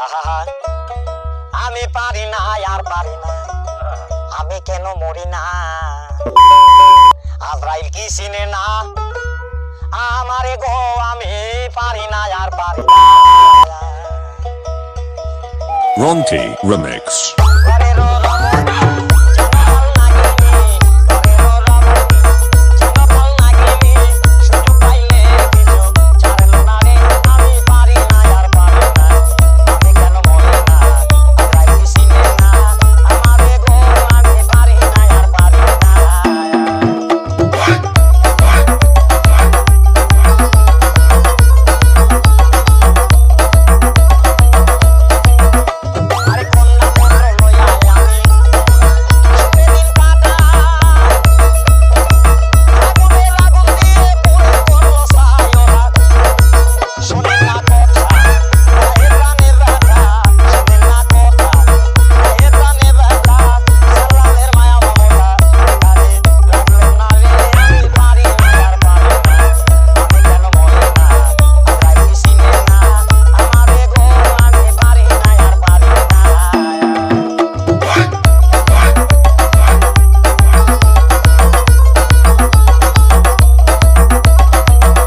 আহা আমি পারি না আর পারি না, আমি কেন মরি না? আজরাইল কি চিনে না আমারে গো? আমি পারি না আর পারি না। Ronti Remix.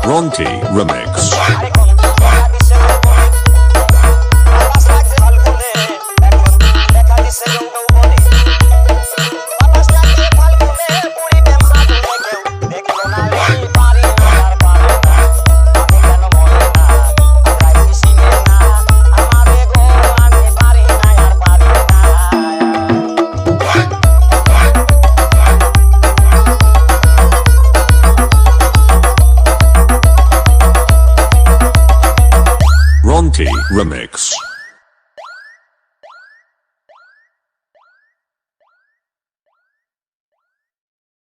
Ronti Remix. Ronti Remix.